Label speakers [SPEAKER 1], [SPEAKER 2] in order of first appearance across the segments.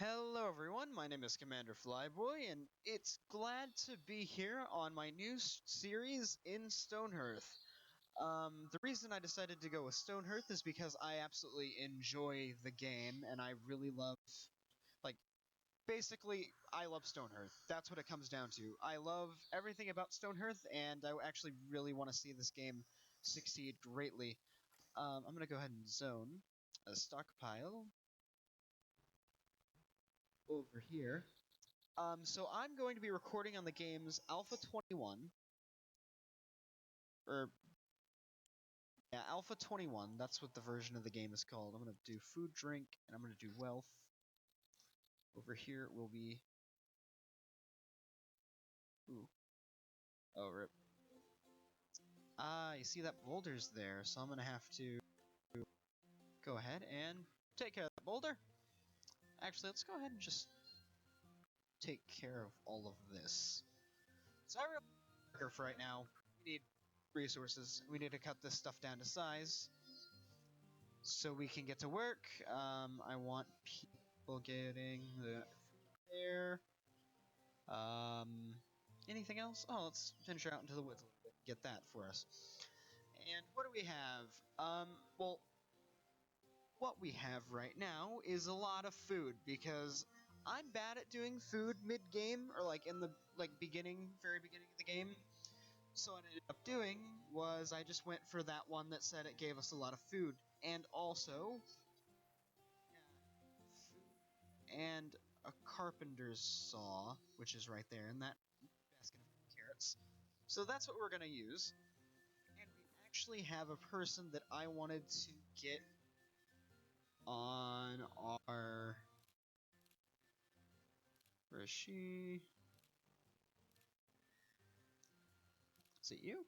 [SPEAKER 1] Hello everyone, my name is Commander Flyboy, and it's glad to be here on my new series in Stonehearth. The reason I decided to go with Stonehearth is because I absolutely enjoy the game, and I really love, basically, I love Stonehearth. That's what it comes down to. I love everything about Stonehearth, and I actually really want to see this game succeed greatly. I'm going to go ahead and zone a stockpile over here. So I'm going to be recording on the game's Alpha 21, or yeah, Alpha 21. That's what the version of the game is called. I'm going to do food, drink, and I'm going to do wealth. Over here will be. Ooh. Oh, rip. Ah, you see that boulder's there, so I'm going to have to go ahead and take care of that boulder. Actually, let's go ahead and just take care of all of this. So I really for right now. We need resources. We need to cut this stuff down to size so we can get to work. I want people getting the there. Anything else? Oh, let's venture out into the woods a little bit. Get that for us. And what do we have? Well, what we have right now is a lot of food because I'm bad at doing food mid-game or like in the very beginning of the game. So what I ended up doing was I just went for that one that said it gave us a lot of food, and also and a carpenter's saw, which is right there in that basket of carrots. So that's what we're going to use. And we actually have a person that I wanted to get on our... Where is she? Is it you?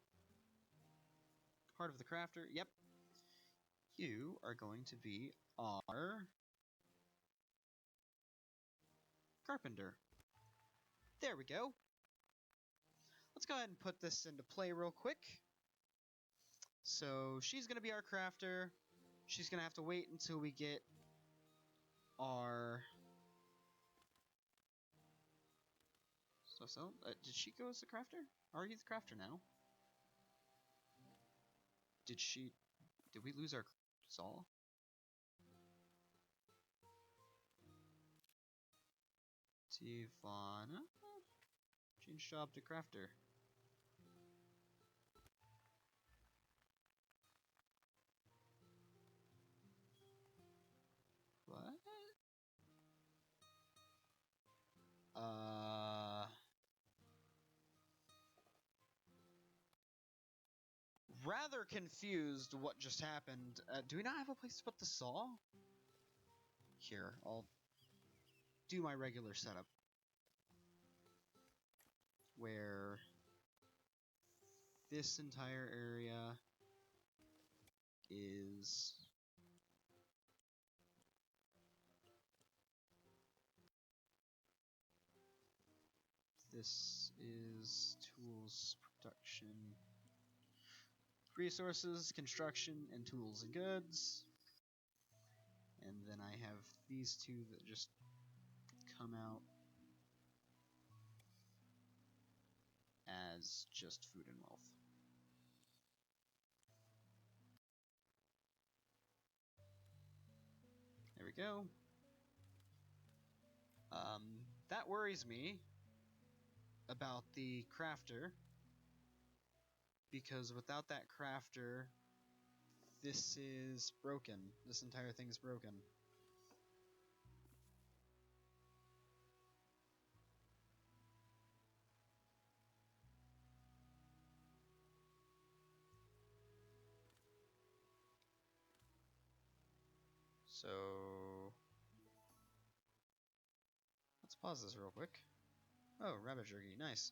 [SPEAKER 1] Part of the crafter? Yep. You are going to be our carpenter. There we go. Let's go ahead and put this into play real quick. So she's going to be our crafter. She's going to have to wait until we get our... did she go as the crafter? Are you the crafter now? Did we lose our saw? Tivana? Change job to crafter. What? Rather confused what just happened. Do we not have a place to put the saw? Here, I'll do my regular setup. Where this entire area is... This is tools, production, resources, construction, and tools and goods. And then I have these two that just come out as just food and wealth. There we go. That worries me about the crafter, because without that crafter, this is broken. This entire thing is broken. So let's pause this real quick. Oh, rabbit jerky, nice.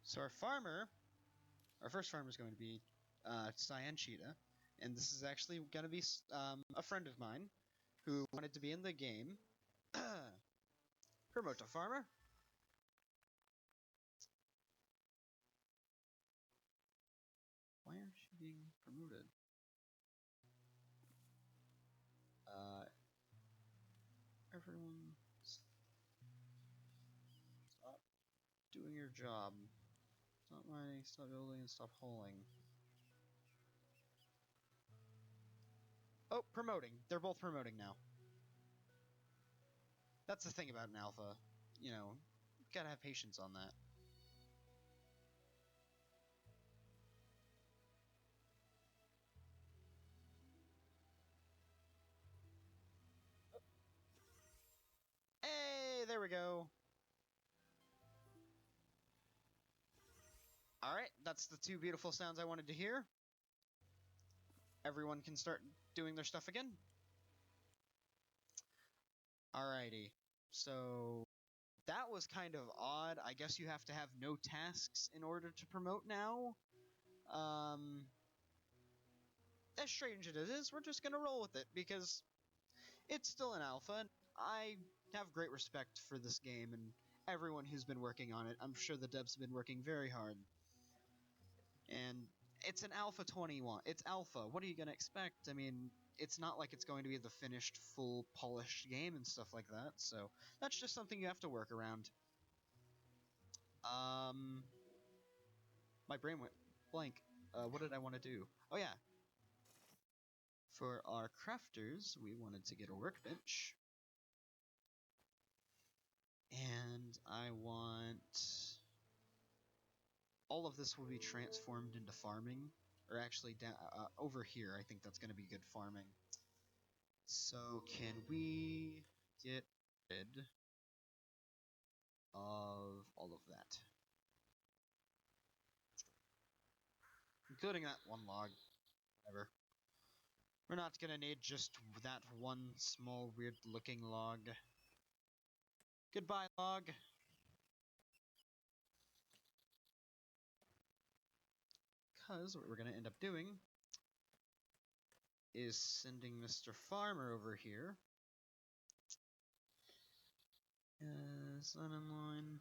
[SPEAKER 1] So our first farmer is going to be Cyan Cheetah, and this is actually going to be a friend of mine who wanted to be in the game. Promote to farmer. Why aren't you being promoted? everyone, stop doing your job. Stop mining, stop building, and stop hauling. Oh, promoting. They're both promoting now. That's the thing about an alpha. You know, gotta have patience on that. Hey, there we go. Alright, that's the two beautiful sounds I wanted to hear. Everyone can start doing their stuff again. Alrighty. So, that was kind of odd. I guess you have to have no tasks in order to promote now. As strange as it is, we're just gonna roll with it, because it's still an alpha, and I have great respect for this game and everyone who's been working on it. I'm sure the devs have been working very hard. And it's an Alpha 21. It's Alpha. What are you going to expect? I mean, it's not like it's going to be the finished, full, polished game and stuff like that, so that's just something you have to work around. My brain went blank. What did I want to do? Oh, yeah. For our crafters, we wanted to get a workbench. And I want... all of this will be transformed into farming. Or actually, over here, I think that's going to be good farming. So, can we get rid of all of that? Including that one log. Whatever. We're not going to need just that one small, weird-looking log. Goodbye, log. Because what we're going to end up doing is sending Mr. Farmer over here. Is that in line?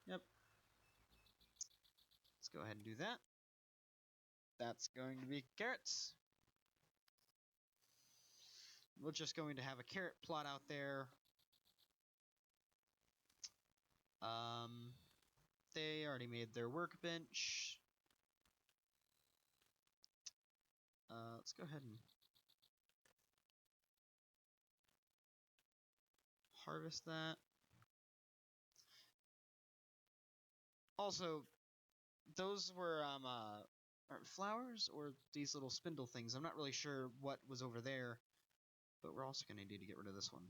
[SPEAKER 1] Yep. Let's go ahead and do that. That's going to be carrots. We're just going to have a carrot plot out there. They already made their workbench. Let's go ahead and harvest that. Also, those were flowers or these little spindle things. I'm not really sure what was over there, but we're also going to need to get rid of this one.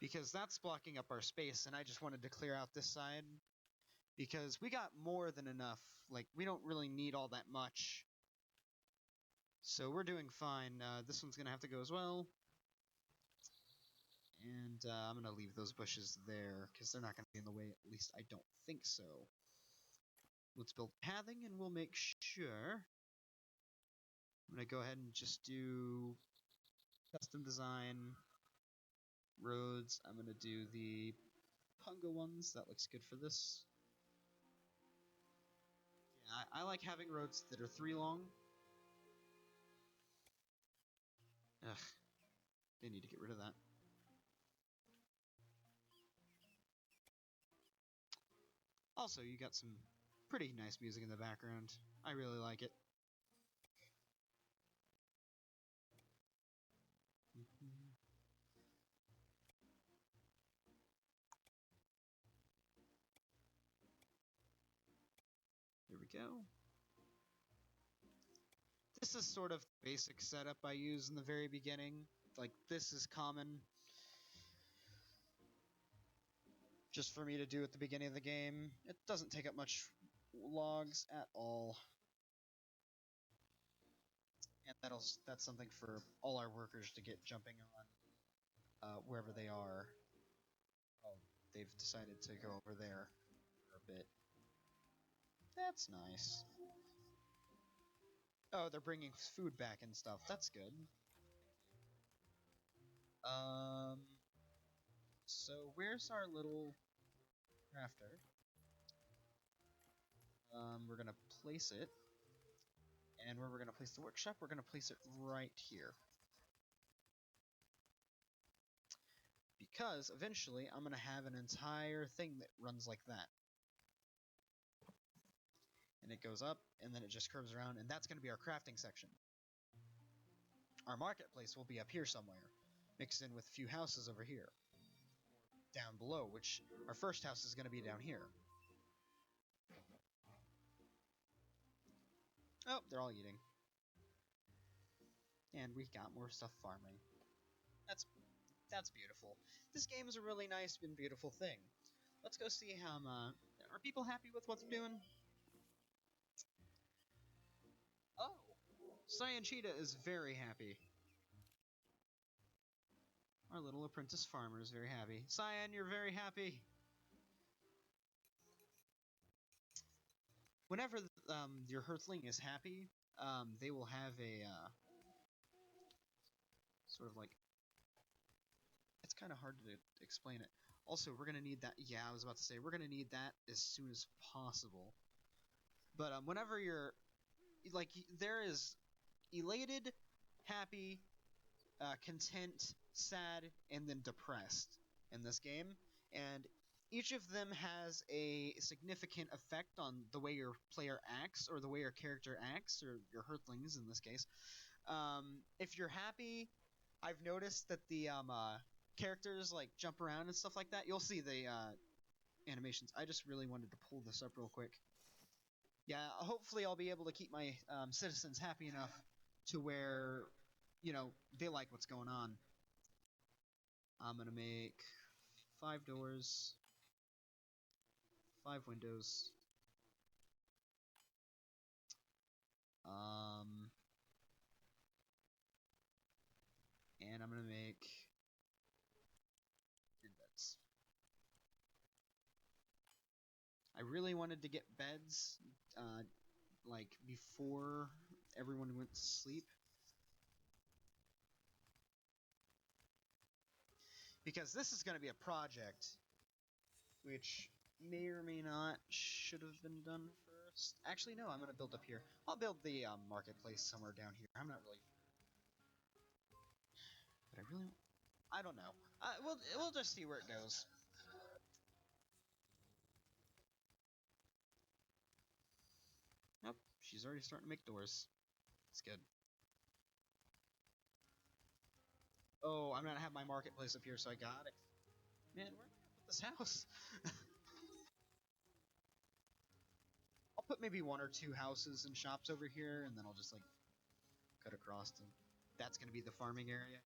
[SPEAKER 1] Because that's blocking up our space, and I just wanted to clear out this side. Because we got more than enough. Like, we don't really need all that much. So we're doing fine. This one's going to have to go as well. And I'm going to leave those bushes there, because they're not going to be in the way. At least I don't think so. Let's build pathing, and we'll make sure. I'm going to go ahead and just do custom design roads. I'm going to do the Punga ones. That looks good for this. Yeah, I like having roads that are 3 long. Ugh. They need to get rid of that. Also, you got some pretty nice music in the background. I really like it. There we go. This is sort of the basic setup I use in the very beginning. Like, this is common. Just for me to do at the beginning of the game. It doesn't take up much logs at all. And that's something for all our workers to get jumping on wherever they are. Oh, they've decided to go over there for a bit. That's nice. Oh, they're bringing food back and stuff. That's good. So where's our little crafter? We're gonna place it, and where we're gonna place the workshop, we're gonna place it right here. Because eventually I'm gonna have an entire thing that runs like that. And it goes up, and then it just curves around, and that's gonna be our crafting section. Our marketplace will be up here somewhere, mixed in with a few houses over here. Down below, which our first house is gonna be down here. Oh, they're all eating. And we got more stuff farming. That's beautiful. This game is a really nice and beautiful thing. Let's go see how are people happy with what they're doing? Oh, Cyan Cheetah is very happy. Our little apprentice farmer is very happy. Cyan, you're very happy. Whenever your Hearthling is happy, they will have a sort of like, it's kind of hard to explain it. Also, we're gonna need that. Yeah, I was about to say we're gonna need that as soon as possible. But whenever you're like, there is elated, happy, content, sad, and then depressed in this game, and each of them has a significant effect on the way your player acts, or the way your character acts, or your Hearthlings in this case. If you're happy, I've noticed that the characters like jump around and stuff like that. You'll see the animations. I just really wanted to pull this up real quick. Yeah, hopefully I'll be able to keep my citizens happy enough to where, you know, they like what's going on. I'm gonna make 5 doors, 5 windows. And I'm gonna make 10 beds. I really wanted to get beds, like before everyone went to sleep, because this is gonna be a project, which may or may not should have been done first. Actually, no, I'm gonna build up here. I'll build the marketplace somewhere down here. I'm not really, but I don't know. We'll just see where it goes. Nope, she's already starting to make doors. It's good. Oh, I'm gonna have my marketplace up here, so I got it. Man, where am I gonna put this house? I'll put maybe 1 or 2 houses and shops over here, and then I'll just like cut across them. That's gonna be the farming area.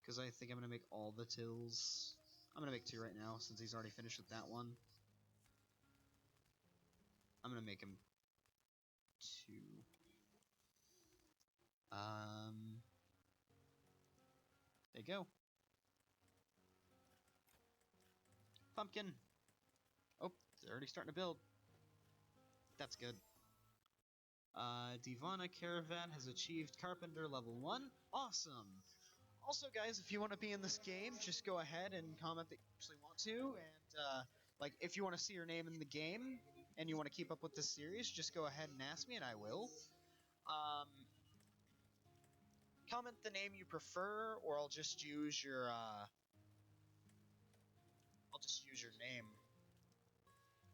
[SPEAKER 1] Because I think I'm gonna make all the tills. I'm gonna make 2 right now, since he's already finished with that one. I'm gonna make him 2. There you go. Pumpkin. Oh, they're already starting to build. That's good. Divana Caravan has achieved Carpenter level 1. Awesome! Also, guys, if you want to be in this game, just go ahead and comment that you actually want to, and, like, if you want to see your name in the game, and you want to keep up with this series, just go ahead and ask me, and I will. Comment the name you prefer, or I'll just use your, name.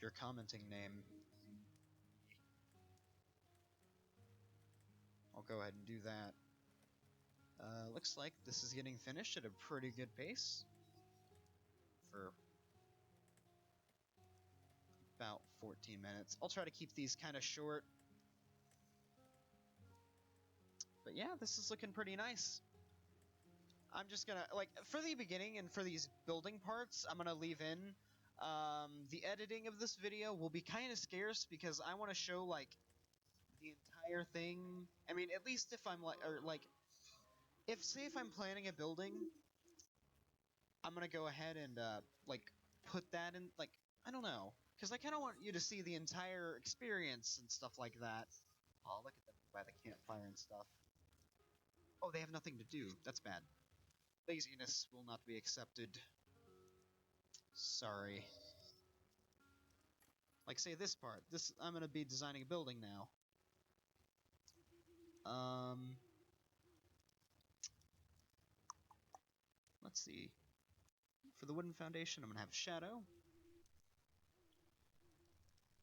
[SPEAKER 1] Your commenting name. I'll go ahead and do that. Looks like this is getting finished at a pretty good pace. For about 14 minutes. I'll try to keep these kind of short. But yeah, this is looking pretty nice. I'm just gonna, like, for the beginning and for these building parts, I'm gonna leave in. The editing of this video will be kind of scarce because I want to show, like, the entire thing. I mean, at least if I'm, like, or, like, say if I'm planning a building, I'm gonna go ahead and, like, put that in, like, I don't know. Because I kind of want you to see the entire experience and stuff like that. Oh, look at them by the campfire and stuff. Oh, they have nothing to do. That's bad. Laziness will not be accepted. Sorry. Like, say this part. This, I'm gonna be designing a building now. Let's see. For the wooden foundation, I'm gonna have a shadow.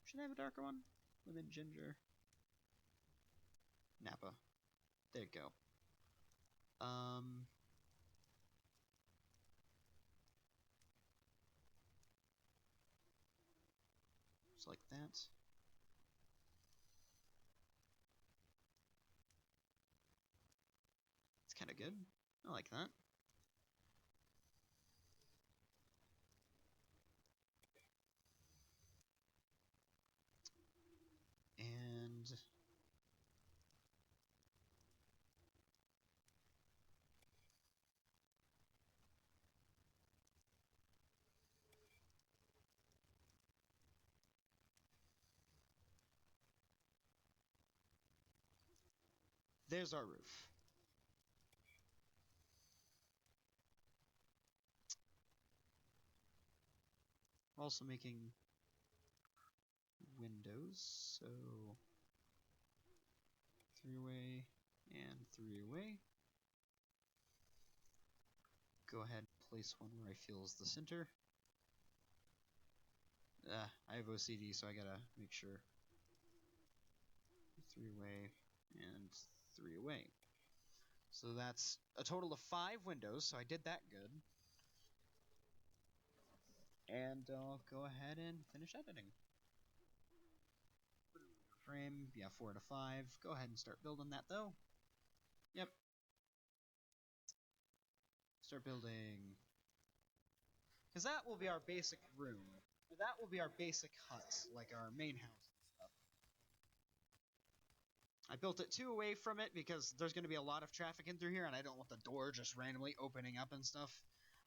[SPEAKER 1] Should I have a darker one? Lemon, ginger. Napa. There you go. Just like that. It's kind of good. I like that. And there's our roof. We're also making windows, so 3-way and 3-way. Go ahead and place one where I feel is the center. I have OCD, so I gotta make sure. 3-way and 3-way. So that's a total of 5 windows, so I did that good. And I'll go ahead and finish editing. Frame, yeah, 4 to 5. Go ahead and start building that, though. Yep. Start building. Because that will be our basic room. That will be our basic hut, like our main house and stuff. I built it 2 away from it because there's going to be a lot of traffic in through here, and I don't want the door just randomly opening up and stuff.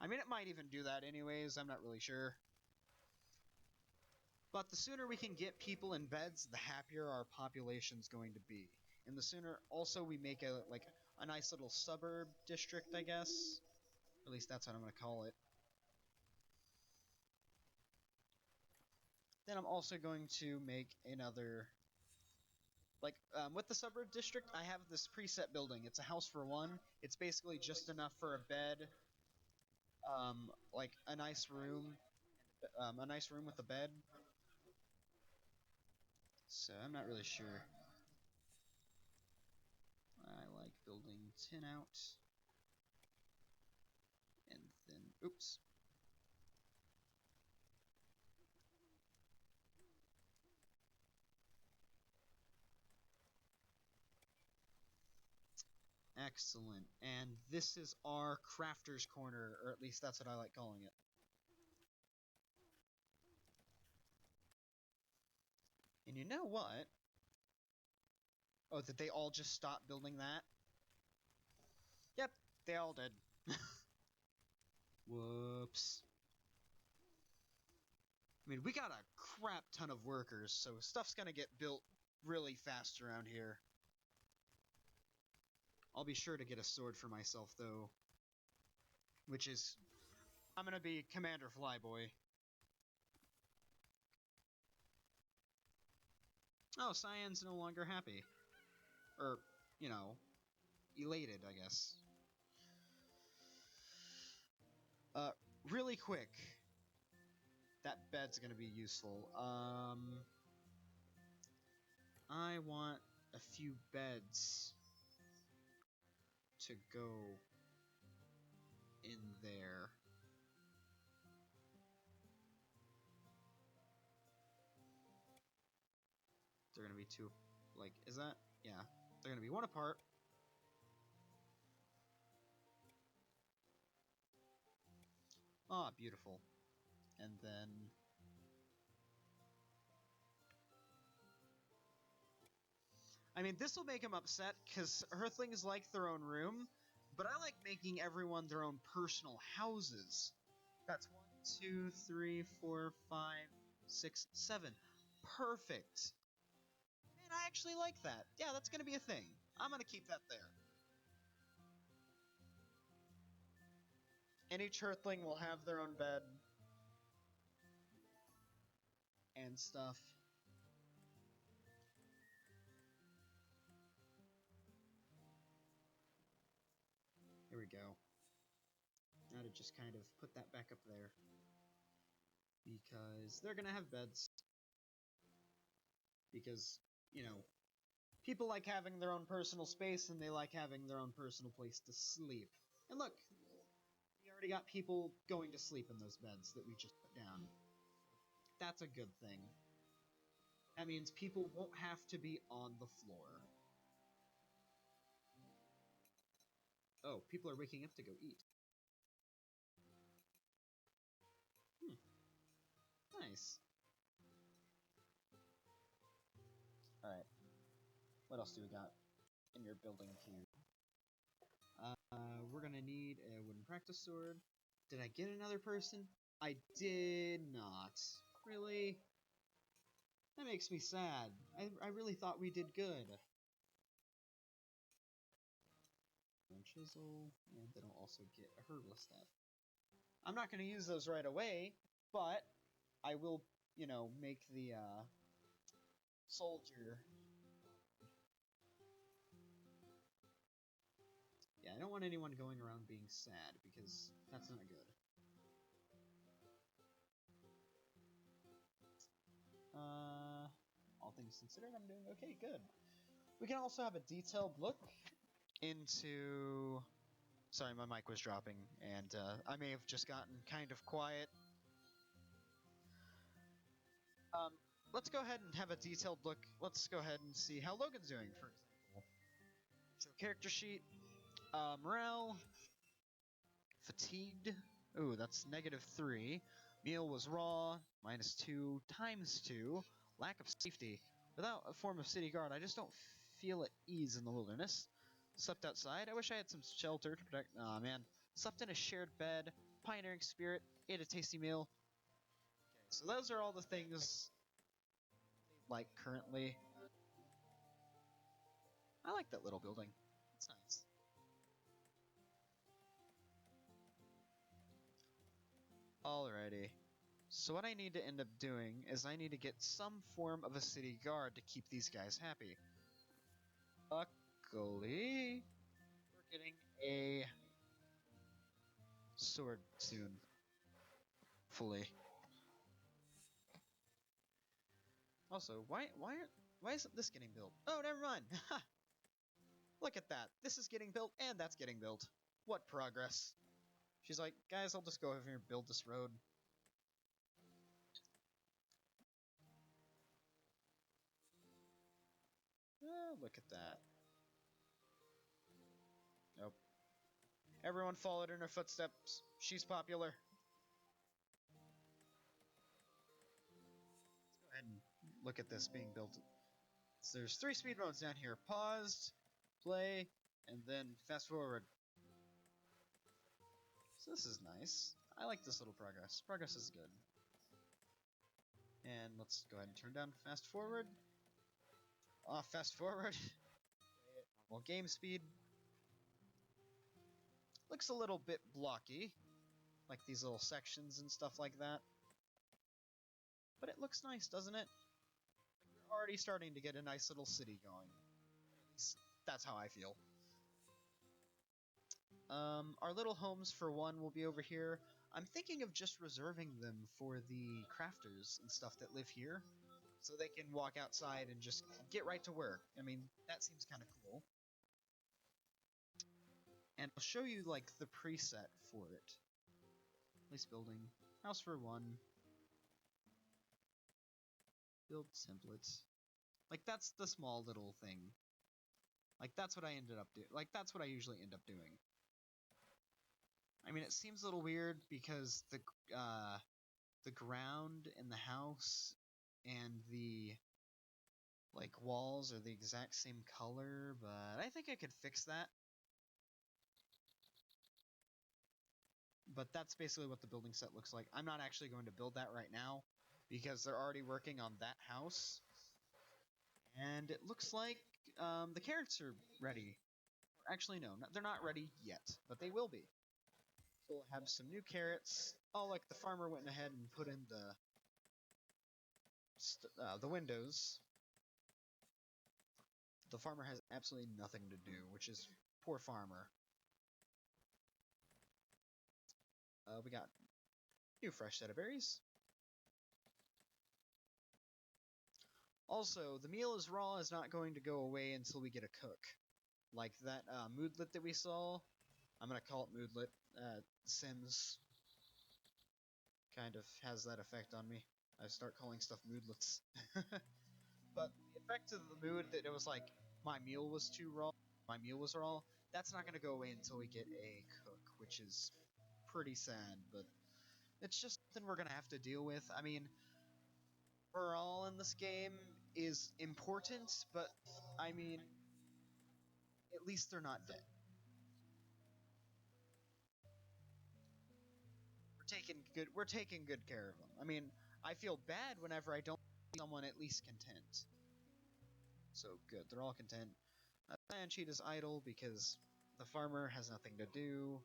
[SPEAKER 1] I mean, it might even do that anyways, I'm not really sure. But the sooner we can get people in beds, the happier our population's going to be. And the sooner also we make a nice little suburb district, I guess. At least that's what I'm going to call it. Then I'm also going to make another, with the suburb district, I have this preset building. It's a house for one. It's basically just enough for a bed, like a nice room with a bed. So I'm not really sure. I like building 10 out. And then, oops. Excellent. And this is our crafter's corner, or at least that's what I like calling it. And you know what? Oh, did they all just stop building that? Yep, they all did. Whoops. I mean, we got a crap ton of workers, so stuff's gonna get built really fast around here. I'll be sure to get a sword for myself, though. Which is... I'm gonna be Commander Flyboy. Oh, Cyan's no longer happy. Or, you know, elated, I guess. Really quick. That bed's gonna be useful. I want a few beds to go in there. They're gonna be 2, like, is that? Yeah. They're gonna be 1 apart. Ah, beautiful. And then... I mean, this will make him upset, because Earthlings like their own room, but I like making everyone their own personal houses. That's 1, 2, 3, 4, 5, 6, 7. Perfect. Man, I actually like that. Yeah, that's gonna be a thing. I'm gonna keep that there. And each Earthling will have their own bed. and stuff. There we go. Now to just kind of put that back up there. Because they're gonna have beds. Because, you know, people like having their own personal space and they like having their own personal place to sleep. And look, we already got people going to sleep in those beds that we just put down. That's a good thing. That means people won't have to be on the floor. Oh, people are waking up to go eat. Nice. Alright. What else do we got in your building queue? We're gonna need a wooden practice sword. Did I get another person? I did not. Really? That makes me sad. I really thought we did good. And chisel, and then I'll also get a herbalist staff. I'm not gonna use those right away, but I will, you know, make the, soldier. Yeah, I don't want anyone going around being sad, because that's not good. All things considered, I'm doing okay, good. We can also have a detailed look into... Sorry, my mic was dropping, and I may have just gotten kind of quiet. Let's go ahead and have a detailed look. Let's go ahead and see how Logan's doing, for example. So, character sheet, morale, fatigued. Ooh, that's -3. Meal was raw, -2, -2. Lack of safety. Without a form of city guard, I just don't feel at ease in the wilderness. Slept outside. I wish I had some shelter to protect. Aw, man. Slept in a shared bed. Pioneering spirit. Ate a tasty meal. Okay, so those are all the things like currently. I like that little building. It's nice. Alrighty. So what I need to end up doing is I need to get some form of a city guard to keep these guys happy. Luckily, we're getting a sword soon. Fully. Also, why isn't this getting built? Oh, never mind. Look at that. This is getting built and that's getting built. What progress. She's like, guys, I'll just go over here and build this road. Oh, look at that. Nope. Everyone followed in her footsteps. She's popular. Let's go ahead and look at this being built. So there's 3 speed roads down here. Paused, play, and then fast forward. So this is nice. I like this little progress. Progress is good. And let's go ahead and turn down fast forward. Off fast forward. Well, game speed. Looks a little bit blocky. Like these little sections and stuff like that. But it looks nice, doesn't it? We're already starting to get a nice little city going. At least that's how I feel. Our little homes, for one, will be over here. I'm thinking of just reserving them for the crafters and stuff that live here, so they can walk outside and just get right to work. I mean, that seems kind of cool. And I'll show you, like, the preset for it. Place building. House for one. Build templates. Like, that's the small little thing. Like, that's what I ended up doing. Like, that's what I usually end up doing. I mean, it seems a little weird because the ground in the house and the, like, walls are the exact same color, but I think I could fix that. But that's basically what the building set looks like. I'm not actually going to build that right now because they're already working on that house. And it looks like the carrots are ready. Actually, no, they're not ready yet, but they will be. So we'll have some new carrots. Oh, like the farmer went ahead and put in the the windows, the farmer has absolutely nothing to do, which is poor farmer. We got new fresh set of berries. Also, the meal is raw is not going to go away until we get a cook. Like that moodlet that we saw. I'm gonna call it moodlet. Sims kind of has that effect on me. I start calling stuff moodlets. But the effect of the mood that it was like my meal was too raw, my meal was raw, that's not gonna go away until we get a cook, which is pretty sad, but it's just something we're gonna have to deal with. I mean, morale in this game is important, but I mean, at least they're not dead. We're taking good care of them. I mean, I feel bad whenever I don't see someone at least content. So good, they're all content. Land sheet is idle because the farmer has nothing to do.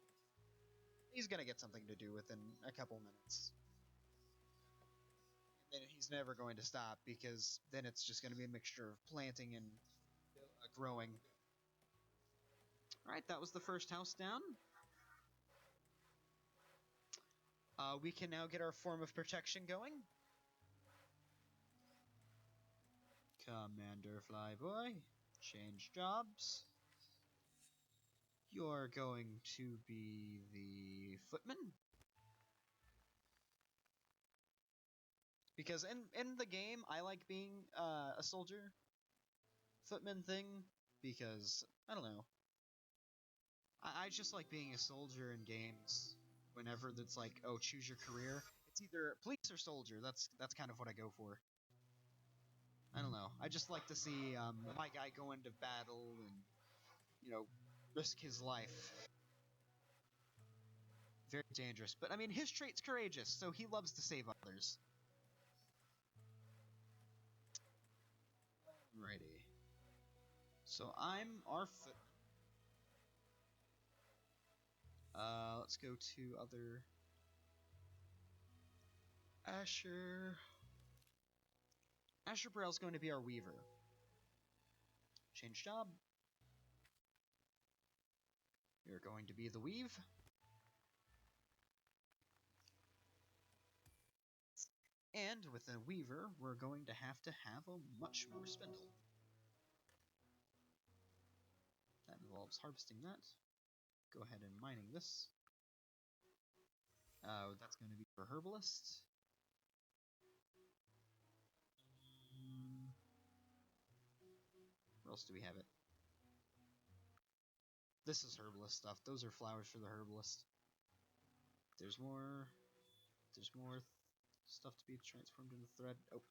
[SPEAKER 1] He's gonna get something to do within a couple minutes. And then he's never going to stop because then it's just gonna be a mixture of planting and growing. Alright, that was the first house down. We can now get our form of protection going. Commander Flyboy, change jobs. You're going to be the footman. Because in the game, I like being a soldier. Footman thing, because, I don't know. I just like being a soldier in games. Whenever that's like, oh, choose your career. It's either police or soldier. That's kind of what I go for. I don't know. I just like to see my guy go into battle and, you know, risk his life. Very dangerous. But, I mean, his trait's courageous, so he loves to save others. Alrighty. So I'm our foot. Let's go to other... Asher... Asher Burrell's going to be our weaver. Change job. You're going to be the weave. And with a weaver, we're going to have a much more spindle. That involves harvesting that. Go ahead and mining this. That's going to be for herbalist. Where else do we have it? This is herbalist stuff. Those are flowers for the herbalist. There's more stuff to be transformed into thread. Oh.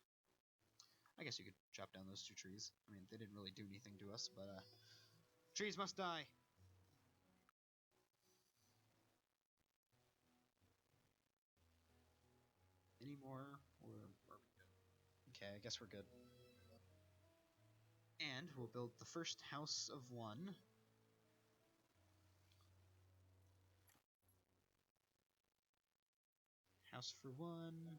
[SPEAKER 1] I guess you could chop down those two trees. I mean, they didn't really do anything to us, but, trees must die! Any more? Or are we good? Okay, I guess we're good. And we'll build the first house of one. House for one.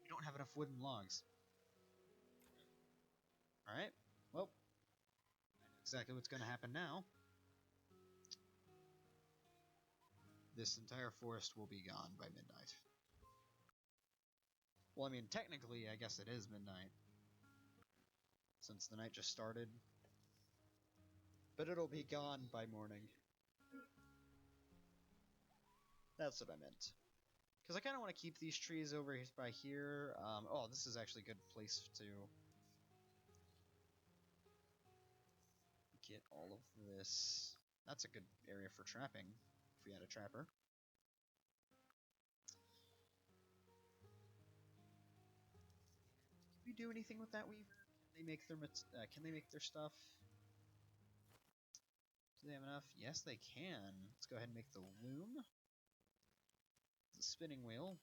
[SPEAKER 1] We don't have enough wooden logs. Alright, well, I know exactly what's going to happen now. This entire forest will be gone by midnight. Well, I mean, technically, I guess it is midnight. Since the night just started. But it'll be gone by morning. That's what I meant. Because I kind of want to keep these trees over by here. Oh, this is actually a good place to get all of this. That's a good area for trapping, if we had a trapper. Can we do anything with that weaver? Can they make their stuff? Do they have enough? Yes, they can. Let's go ahead and make the loom, the spinning wheel,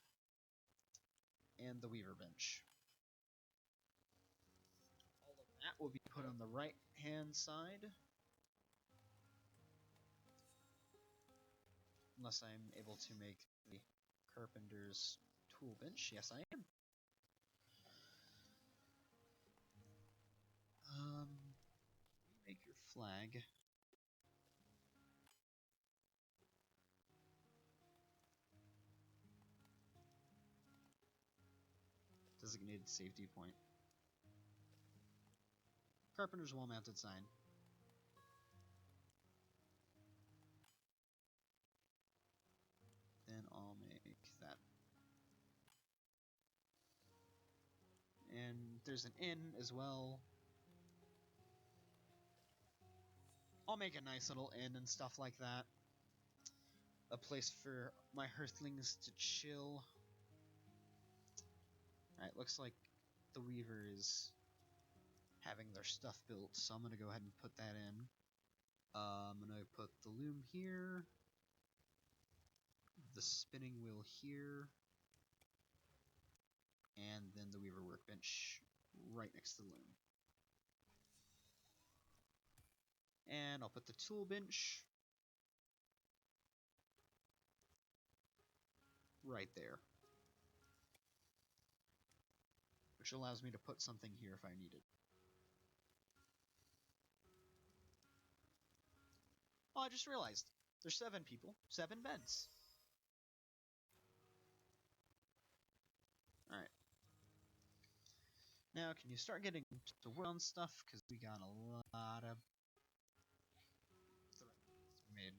[SPEAKER 1] and the weaver bench. All of that will be put on the right-hand side. Unless I'm able to make the carpenter's tool bench. Yes, I am. flag. Designated safety point. Carpenter's wall-mounted sign. Then I'll make that. And there's an inn as well. I'll make a nice little inn and stuff like that. A place for my Hearthlings to chill. Alright, looks like the Weaver is having their stuff built, so I'm going to go ahead and put that in. I'm going to put the loom here. The spinning wheel here. And then the Weaver workbench right next to the loom. And I'll put the tool bench right there. Which allows me to put something here if I need it. Oh, I just realized. There's 7 people, 7 beds. Alright. Now, can you start getting to work on stuff? Because we got a lot of threads made.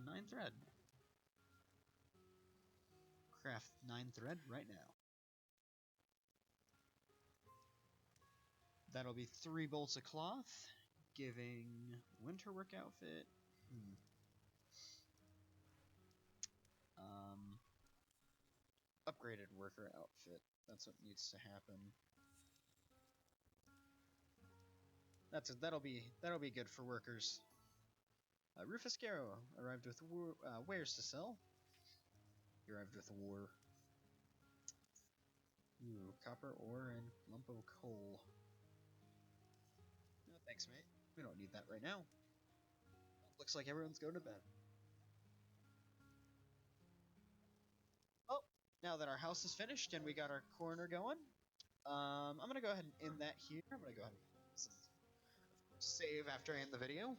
[SPEAKER 1] 9 thread. Craft 9 thread right now. That'll be 3 bolts of cloth, giving winter work outfit. Upgraded worker outfit. That's what needs to happen. That'll be good for workers. Rufus Garrow arrived with wares to sell. He arrived with a war. Ooh, copper ore and lump of coal. No, thanks, mate. We don't need that right now. Looks like everyone's going to bed. Oh, now that our house is finished and we got our corner going, I'm gonna go ahead and end that here. I'm gonna go ahead and save after I end the video.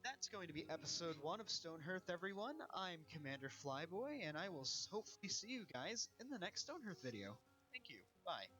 [SPEAKER 1] That's going to be episode 1 of Stonehearth, everyone. I'm Commander Flyboy, and I will hopefully see you guys in the next Stonehearth video. Thank you. Bye.